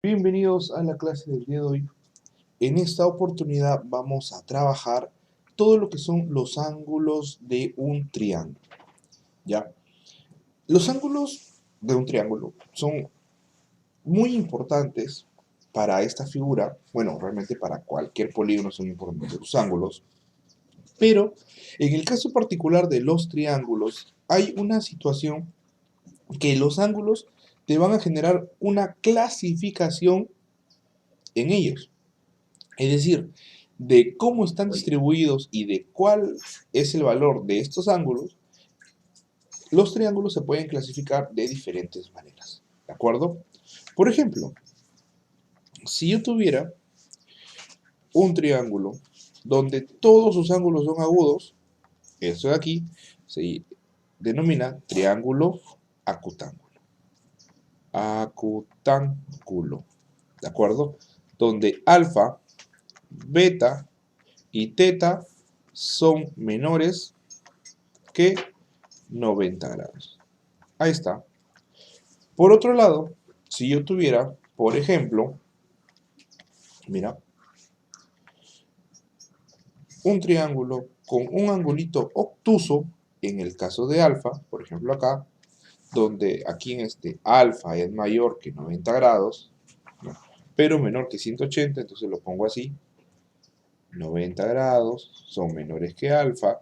Bienvenidos a la clase del día de hoy. En esta oportunidad vamos a trabajar todo lo que son los ángulos de un triángulo, ¿ya? Los ángulos de un triángulo son muy importantes para esta figura. Bueno, realmente para cualquier polígono son importantes los ángulos, pero en el caso particular de los triángulos hay una situación que los ángulos te van a generar una clasificación en ellos. Es decir, de cómo están distribuidos y de cuál es el valor de estos ángulos, los triángulos se pueden clasificar de diferentes maneras. ¿De acuerdo? Por ejemplo, si yo tuviera un triángulo donde todos sus ángulos son agudos, esto de aquí se denomina triángulo acutángulo. Acutángulo. ¿De acuerdo? Donde alfa, beta y teta son menores que 90 grados. Ahí está. Por otro lado, si yo tuviera, por ejemplo, mira, un triángulo con un angulito obtuso, en el caso de alfa, por ejemplo acá, donde aquí en este alfa es mayor que 90 grados, ¿no?, pero menor que 180, entonces lo pongo así, 90 grados son menores que alfa,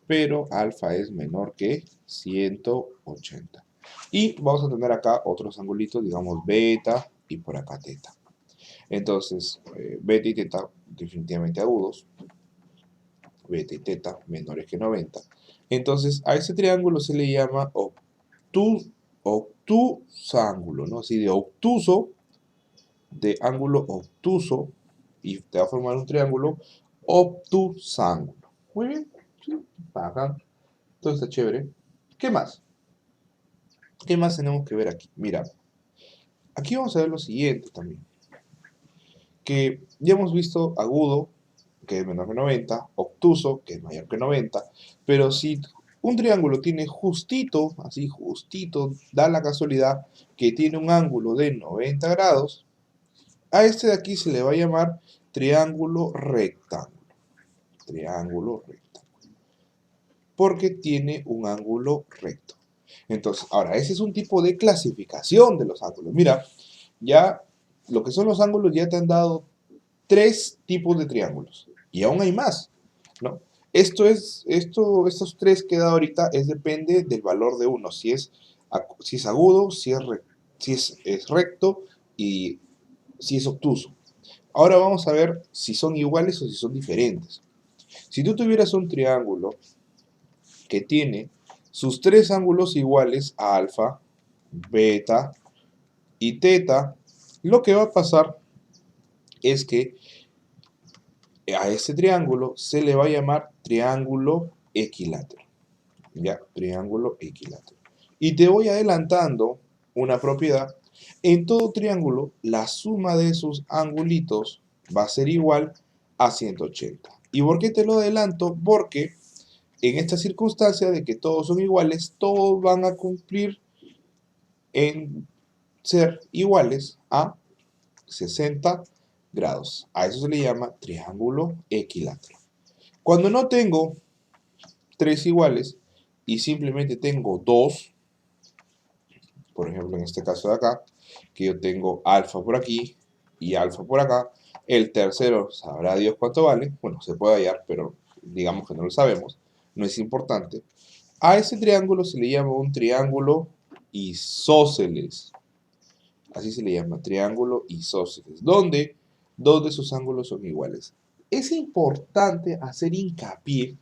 pero alfa es menor que 180. Y vamos a tener acá otros angulitos, digamos beta y por acá teta. Entonces, beta y teta definitivamente agudos, beta y teta menores que 90. Entonces, a ese triángulo se le llama obtusángulo, ¿no? Así de obtuso, de ángulo obtuso, y te va a formar un triángulo obtusángulo. Muy bien, sí, bacán. Todo está chévere. ¿Qué más? ¿Qué más tenemos que ver aquí? Mira, aquí vamos a ver lo siguiente también. Que ya hemos visto agudo, que es menor que 90, obtuso, que es mayor que 90, pero si un triángulo tiene justito, así justito, da la casualidad que tiene un ángulo de 90 grados, a este de aquí se le va a llamar triángulo rectángulo. Triángulo rectángulo. Porque tiene un ángulo recto. Entonces, ahora, ese es un tipo de clasificación de los ángulos. Mira, ya lo que son los ángulos ya te han dado tres tipos de triángulos. Y aún hay más, ¿no? Estos tres que he dado ahorita depende del valor de uno. Si es agudo, si es recto y si es obtuso. Ahora vamos a ver si son iguales o si son diferentes. Si tú tuvieras un triángulo que tiene sus tres ángulos iguales a alfa, beta y teta, lo que va a pasar es que a este triángulo se le va a llamar triángulo equilátero. Ya, triángulo equilátero. Y te voy adelantando una propiedad. En todo triángulo, la suma de sus angulitos va a ser igual a 180. ¿Y por qué te lo adelanto? Porque en esta circunstancia de que todos son iguales, todos van a cumplir en ser iguales a 60 grados. A eso se le llama triángulo equilátero. Cuando no tengo tres iguales y simplemente tengo dos, por ejemplo en este caso de acá, que yo tengo alfa por aquí y alfa por acá, el tercero sabrá Dios cuánto vale, bueno, se puede hallar, pero digamos que no lo sabemos, no es importante. A ese triángulo se le llama un triángulo isósceles. Así se le llama, triángulo isósceles, donde dos de sus ángulos son iguales. Es importante hacer hincapié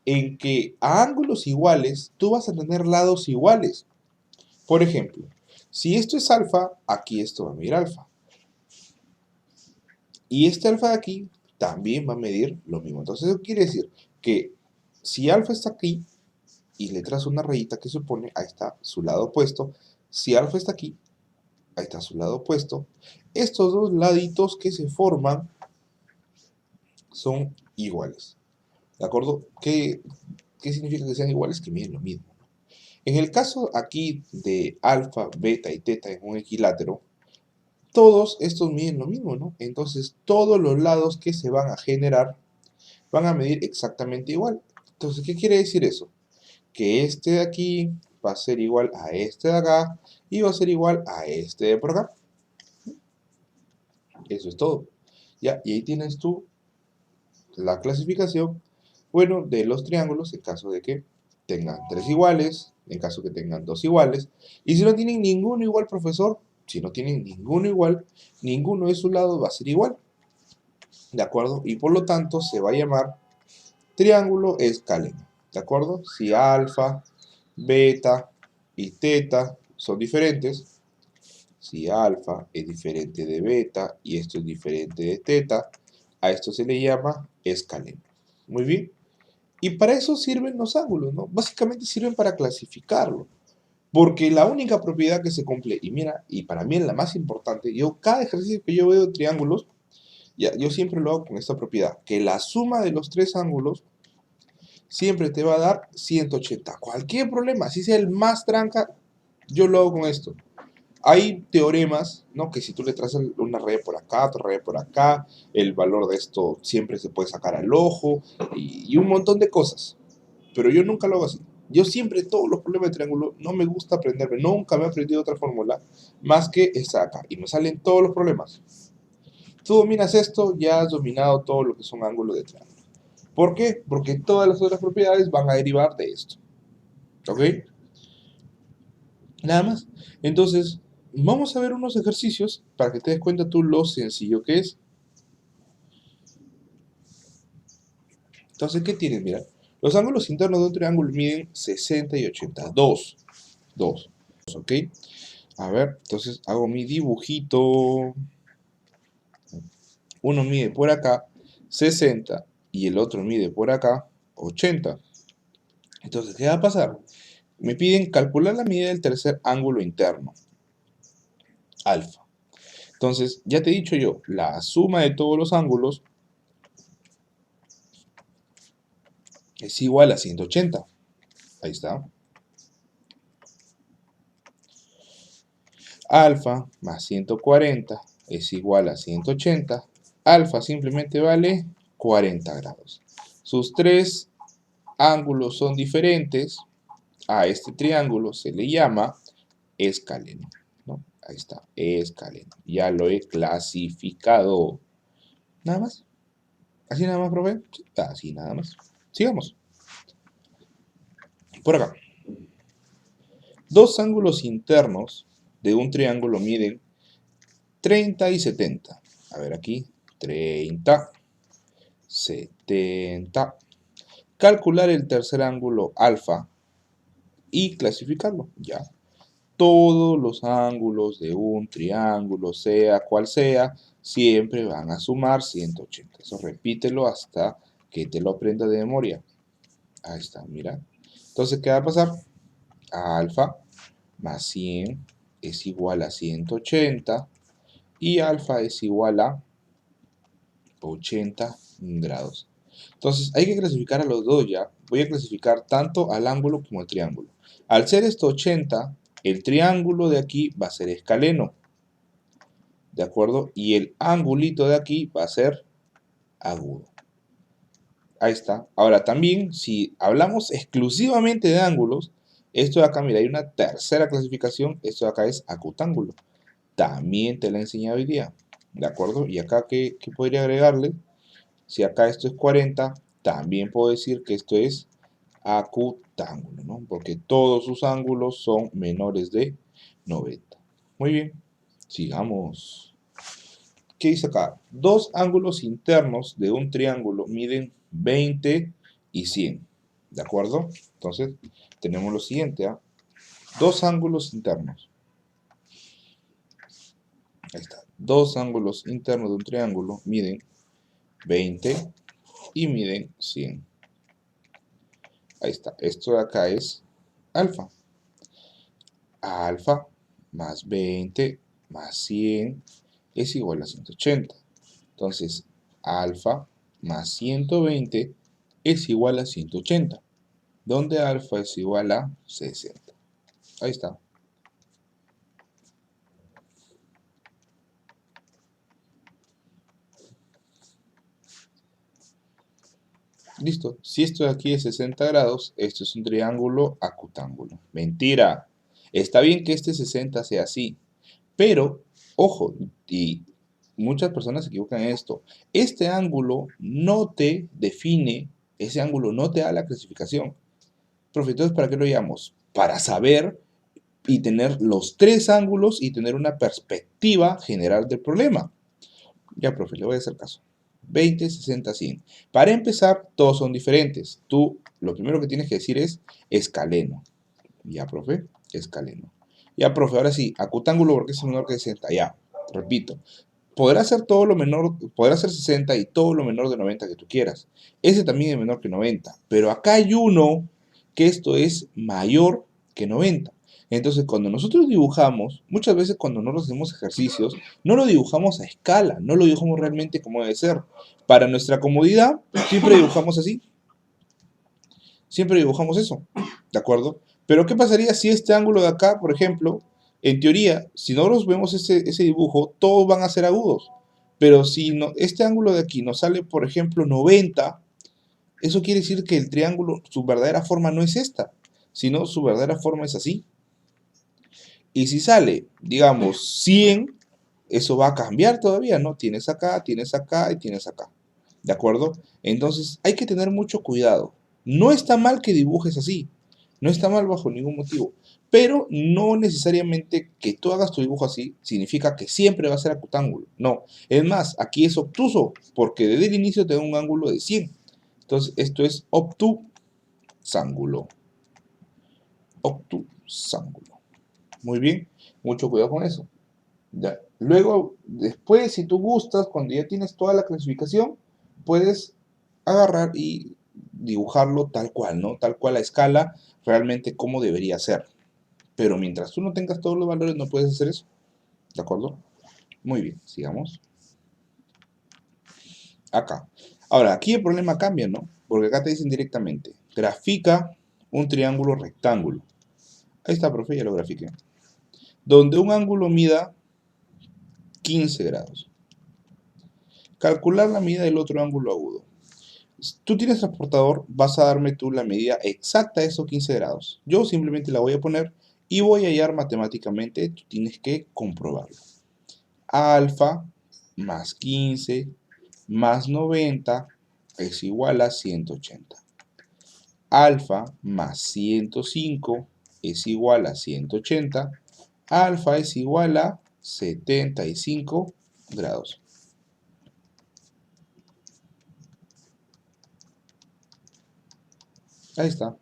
en que a ángulos iguales tú vas a tener lados iguales. Por ejemplo, si esto es alfa, aquí esto va a medir alfa. Y este alfa de aquí también va a medir lo mismo. Entonces eso quiere decir que si alfa está aquí y le trazo una rayita que supone, ahí está su lado opuesto. Si alfa está aquí, ahí está su lado opuesto. Estos dos laditos que se forman son iguales. ¿De acuerdo? ¿Qué significa que sean iguales? Que miden lo mismo. En el caso aquí de alfa, beta y teta en un equilátero, todos estos miden lo mismo, ¿no? Entonces, todos los lados que se van a generar van a medir exactamente igual. Entonces, ¿qué quiere decir eso? Que este de aquí va a ser igual a este de acá y va a ser igual a este de por acá. Eso es todo. Ya, y ahí tienes tú la clasificación, bueno, de los triángulos en caso de que tengan tres iguales, en caso que tengan dos iguales. Y si no tienen ninguno igual, profesor, si no tienen ninguno igual, ninguno de sus lados va a ser igual. ¿De acuerdo? Y por lo tanto se va a llamar triángulo escaleno. ¿De acuerdo? Si alfa, beta y teta son diferentes, si alfa es diferente de beta y esto es diferente de teta, a esto se le llama escaleno. Muy bien. Y para eso sirven los ángulos, ¿no? Básicamente sirven para clasificarlo. Porque la única propiedad que se cumple, y mira, y para mí es la más importante, cada ejercicio que yo veo de triángulos, yo siempre lo hago con esta propiedad, que la suma de los tres ángulos siempre te va a dar 180. Cualquier problema, si sea el más tranca, yo lo hago con esto. Hay teoremas, ¿no? Que si tú le trazas una raya por acá, otra raya por acá, el valor de esto siempre se puede sacar al ojo y un montón de cosas. Pero yo nunca lo hago así. Yo siempre todos los problemas de triángulo no me gusta aprenderme, nunca me he aprendido otra fórmula más que esta acá y me salen todos los problemas. Tú dominas esto, ya has dominado todo lo que son ángulos de triángulo. ¿Por qué? Porque todas las otras propiedades van a derivar de esto. ¿Ok? Nada más. Entonces, vamos a ver unos ejercicios para que te des cuenta tú lo sencillo que es. Entonces, ¿qué tienes? Mira, los ángulos internos de un triángulo miden 60 y 80. 2. 2. ¿Ok? A ver, entonces hago mi dibujito. Uno mide por acá 60 y el otro mide por acá 80. Entonces, ¿qué va a pasar? Me piden calcular la medida del tercer ángulo interno, alfa. Entonces, ya te he dicho yo, la suma de todos los ángulos es igual a 180. Ahí está. Alfa más 140 es igual a 180. Alfa simplemente vale 40 grados. Sus tres ángulos son diferentes. A este triángulo se le llama escaleno, ¿no? Ahí está, escaleno. Ya lo he clasificado. Nada más. Así nada más, profe. Sí, así nada más. Sigamos. Por acá. Dos ángulos internos de un triángulo miden 30 y 70. A ver aquí. 30, 70. Calcular el tercer ángulo alfa y clasificarlo. Ya. Todos los ángulos de un triángulo, sea cual sea, siempre van a sumar 180. Eso repítelo hasta que te lo aprendas de memoria. Ahí está, mira. Entonces, ¿qué va a pasar? Alfa más 100 es igual a 180 y alfa es igual a 80 grados. Entonces, hay que clasificar a los dos ya. Voy a clasificar tanto al ángulo como al triángulo. Al ser esto 80, el triángulo de aquí va a ser escaleno. ¿De acuerdo? Y el angulito de aquí va a ser agudo. Ahí está. Ahora también, si hablamos exclusivamente de ángulos, esto de acá, mira, hay una tercera clasificación. Esto de acá es acutángulo. También te la he enseñado hoy día. ¿De acuerdo? Y acá, ¿qué podría agregarle? Si acá esto es 40, también puedo decir que esto es acutángulo, ¿no? Porque todos sus ángulos son menores de 90. Muy bien, sigamos. ¿Qué dice acá? Dos ángulos internos de un triángulo miden 20 y 100. ¿De acuerdo? Entonces, tenemos lo siguiente, ¿ah? Dos ángulos internos. Ahí está. Dos ángulos internos de un triángulo miden 20 y miden 100. Ahí está. Esto de acá es alfa. Alfa más 20 más 100 es igual a 180. Entonces, alfa más 120 es igual a 180, donde alfa es igual a 60. Ahí está. Listo. Si esto de aquí es 60 grados, esto es un triángulo acutángulo. Mentira. Está bien que este 60 sea así, pero, ojo, y muchas personas se equivocan en esto. Este ángulo no te define, ese ángulo no te da la clasificación. Profe, entonces, ¿para qué lo llamamos? Para saber y tener los tres ángulos y tener una perspectiva general del problema. Ya, profe, le voy a hacer caso. 20, 60, 100. Para empezar, todos son diferentes. Tú lo primero que tienes que decir es escaleno. Ya, profe, escaleno. Ya, profe, ahora sí, acutángulo porque es menor que 60. Ya, repito. Podrá ser todo lo menor, podrá ser 60 y todo lo menor de 90 que tú quieras. Ese también es menor que 90. Pero acá hay uno que esto es mayor que 90. Entonces, cuando nosotros dibujamos, muchas veces cuando no nos hacemos ejercicios, no lo dibujamos a escala, no lo dibujamos realmente como debe ser. Para nuestra comodidad, siempre dibujamos así. Siempre dibujamos eso, ¿de acuerdo? Pero ¿qué pasaría si este ángulo de acá, por ejemplo, en teoría, si nosotros vemos ese dibujo, todos van a ser agudos. Pero si no, este ángulo de aquí nos sale, por ejemplo, 90, eso quiere decir que el triángulo, su verdadera forma no es esta, sino su verdadera forma es así. Y si sale, digamos, 100, eso va a cambiar todavía, ¿no? Tienes acá y tienes acá. ¿De acuerdo? Entonces hay que tener mucho cuidado. No está mal que dibujes así, no está mal bajo ningún motivo, pero no necesariamente que tú hagas tu dibujo así significa que siempre va a ser acutángulo. No, es más, aquí es obtuso, porque desde el inicio te da un ángulo de 100. Entonces esto es obtusángulo. Obtusángulo. Muy bien, mucho cuidado con eso. Ya. Luego, después, si tú gustas, cuando ya tienes toda la clasificación, puedes agarrar y dibujarlo tal cual, ¿no? Tal cual a escala, realmente como debería ser. Pero mientras tú no tengas todos los valores, no puedes hacer eso. ¿De acuerdo? Muy bien, sigamos. Acá. Ahora, aquí el problema cambia, ¿no? Porque acá te dicen directamente, grafica un triángulo rectángulo. Ahí está, profe, ya lo grafiqué. Donde un ángulo mida 15 grados. Calcular la medida del otro ángulo agudo. Tú tienes transportador, vas a darme tú la medida exacta de esos 15 grados. Yo simplemente la voy a poner y voy a hallar matemáticamente, tú tienes que comprobarlo. Alfa más 15 más 90 es igual a 180. Alfa más 105 es igual a 180. Alfa es igual a 75 grados. Ahí está.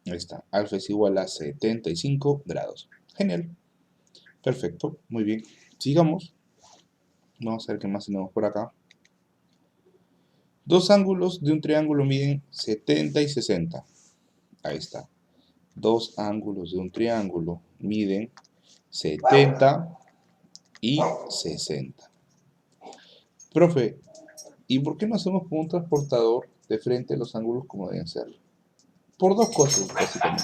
Ahí está. Alfa es igual a 75 grados. Genial. Perfecto. Muy bien. Sigamos. Vamos a ver qué más tenemos por acá. Dos ángulos de un triángulo miden 70 y 60. Ahí está. Dos ángulos de un triángulo miden 70 y 60. Profe, ¿y por qué no hacemos con un transportador de frente a los ángulos como deben ser? Por dos cosas, básicamente.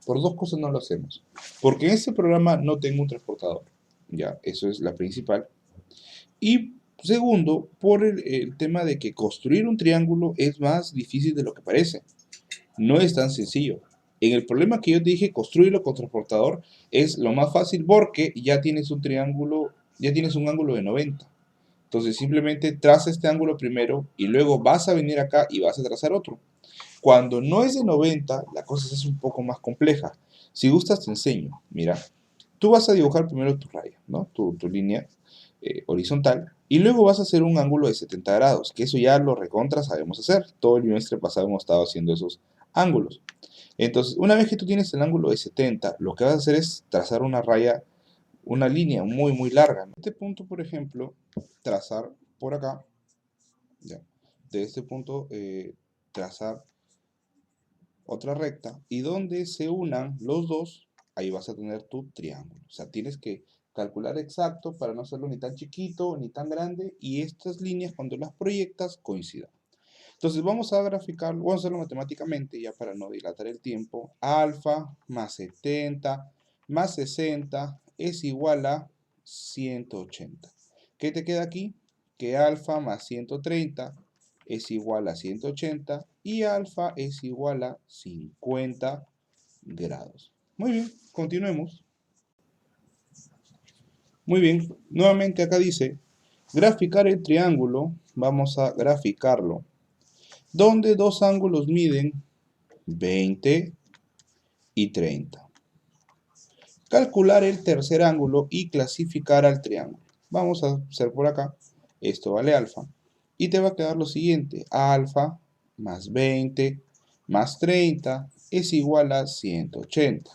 Por dos cosas no lo hacemos. Porque en este programa no tengo un transportador. Ya, eso es la principal. Y segundo, por el tema de que construir un triángulo es más difícil de lo que parece. No es tan sencillo. En el problema que yo te dije, construirlo con transportador es lo más fácil porque ya tienes un triángulo, ya tienes un ángulo de 90. Entonces simplemente traza este ángulo primero y luego vas a venir acá y vas a trazar otro. Cuando no es de 90, la cosa se hace un poco más compleja. Si gustas te enseño. Mira, tú vas a dibujar primero tu raya, ¿no? Tu línea horizontal, y luego vas a hacer un ángulo de 70 grados, que eso ya lo recontra sabemos hacer. Todo el bimestre pasado hemos estado haciendo esos ángulos. Entonces, una vez que tú tienes el ángulo de 70, lo que vas a hacer es trazar una raya, una línea muy, muy larga. En este punto, por ejemplo, trazar por acá, ya, de este punto, trazar otra recta, y donde se unan los dos, ahí vas a tener tu triángulo. O sea, tienes que calcular exacto para no hacerlo ni tan chiquito ni tan grande, y estas líneas cuando las proyectas coincidan. Entonces vamos a graficarlo, vamos a hacerlo matemáticamente ya para no dilatar el tiempo. Alfa más 70 más 60 es igual a 180. ¿Qué te queda aquí? Que alfa más 130 es igual a 180 y alfa es igual a 50 grados. Muy bien, continuemos. Muy bien, nuevamente acá dice, graficar el triángulo, vamos a graficarlo, donde dos ángulos miden 20 y 30. Calcular el tercer ángulo y clasificar al triángulo. Vamos a hacer por acá, esto vale alfa. Y te va a quedar lo siguiente, alfa más 20 más 30 es igual a 180.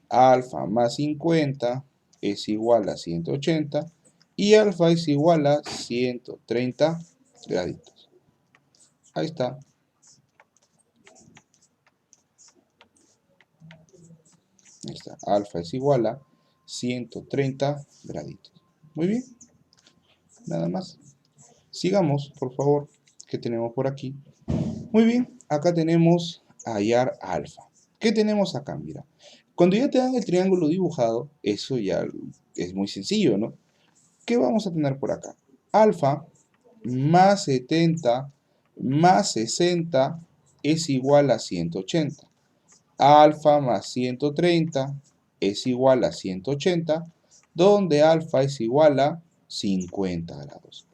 Alfa más 50 es igual a 180 y alfa es igual a 130 graditos. Ahí está. Ahí está. Alfa es igual a 130 graditos. Muy bien. Nada más. Sigamos, por favor. ¿Qué tenemos por aquí? Muy bien. Acá tenemos hallar alfa. ¿Qué tenemos acá? Mira. Cuando ya te dan el triángulo dibujado, eso ya es muy sencillo, ¿no? ¿Qué vamos a tener por acá? Alfa más 70 más 60 es igual a 180. Alfa más 130 es igual a 180, donde alfa es igual a 50 grados.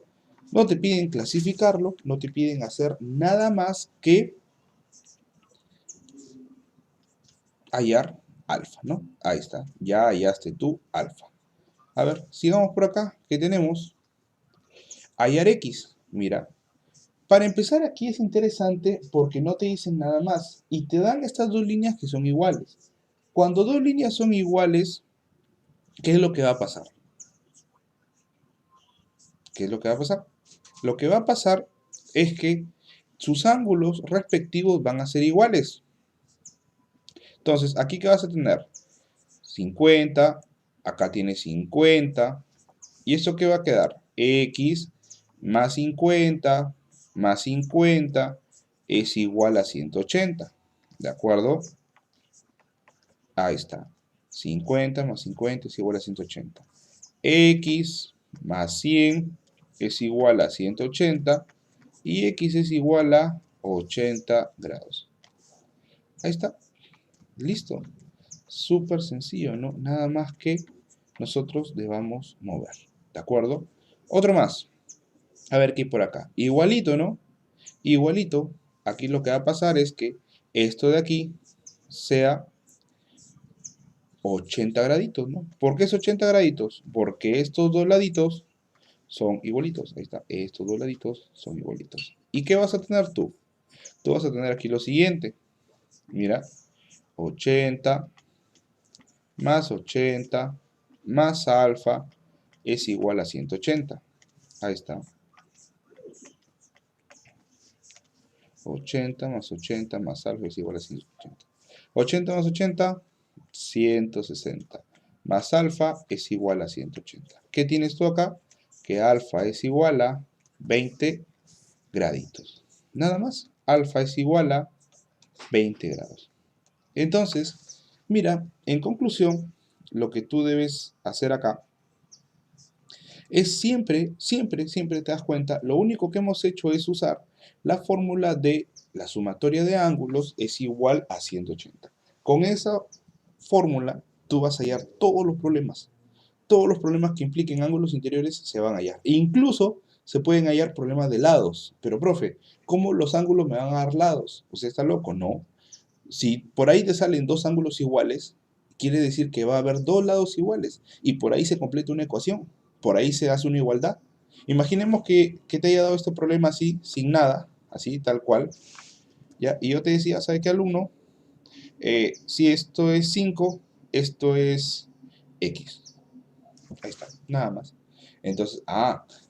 No te piden clasificarlo, no te piden hacer nada más que hallar alfa, ¿no? Ahí está, ya hallaste tu alfa. A ver, sigamos por acá, ¿qué tenemos? Hallar x, mira. Para empezar aquí es interesante porque no te dicen nada más y te dan estas dos líneas que son iguales. Cuando dos líneas son iguales, ¿qué es lo que va a pasar? ¿Qué es lo que va a pasar? Lo que va a pasar es que sus ángulos respectivos van a ser iguales. Entonces, ¿aquí qué vas a tener? 50, acá tienes 50, ¿y esto qué va a quedar? X más 50 más 50 es igual a 180, ¿de acuerdo? Ahí está, 50 más 50 es igual a 180. X más 100 es igual a 180 y X es igual a 80 grados. Ahí está, listo. Súper sencillo, ¿no? Nada más que nosotros debamos mover, ¿de acuerdo? Otro más. A ver qué hay por acá. Igualito, ¿no? Igualito. Aquí lo que va a pasar es que esto de aquí sea 80 graditos, ¿no? ¿Por qué es 80 graditos? Porque estos dos laditos son igualitos. Ahí está. Estos dos laditos son igualitos. ¿Y qué vas a tener tú? Tú vas a tener aquí lo siguiente. Mira, 80 más 80 más alfa es igual a 180. Ahí está. 80 más 80 más alfa es igual a 180. 80 más 80, 160. Más alfa es igual a 180. ¿Qué tienes tú acá? Que alfa es igual a 20 graditos. Nada más. Alfa es igual a 20 grados. Entonces, mira, en conclusión, lo que tú debes hacer acá es siempre te das cuenta, lo único que hemos hecho es usar la fórmula de la sumatoria de ángulos es igual a 180. Con esa fórmula, tú vas a hallar todos los problemas. Todos los problemas que impliquen ángulos interiores se van a hallar. E incluso se pueden hallar problemas de lados. Pero, profe, ¿cómo los ángulos me van a dar lados? ¿Usted está loco? No. Si por ahí te salen dos ángulos iguales, quiere decir que va a haber dos lados iguales. Y por ahí se completa una ecuación. Por ahí se hace una igualdad. Imaginemos que te haya dado este problema así, sin nada, así, tal cual. ¿Ya? Y yo te decía, ¿sabe qué, alumno? Si esto es 5, esto es X. Ahí está, nada más. Entonces,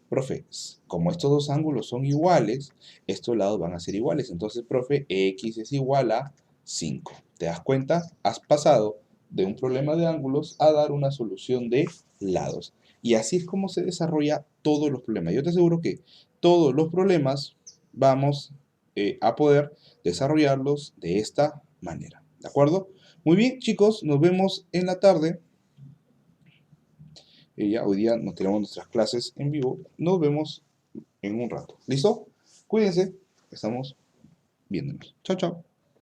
profe, como estos dos ángulos son iguales, estos lados van a ser iguales. Entonces, profe, X es igual a 5. ¿Te das cuenta? Has pasado de un problema de ángulos a dar una solución de lados. Y así es como se desarrolla todos los problemas. Yo te aseguro que todos los problemas vamos a poder desarrollarlos de esta manera. ¿De acuerdo? Muy bien, chicos, nos vemos en la tarde. Y ya, hoy día nos tenemos nuestras clases en vivo. Nos vemos en un rato. ¿Listo? Cuídense. Estamos viéndonos. Chao, chao.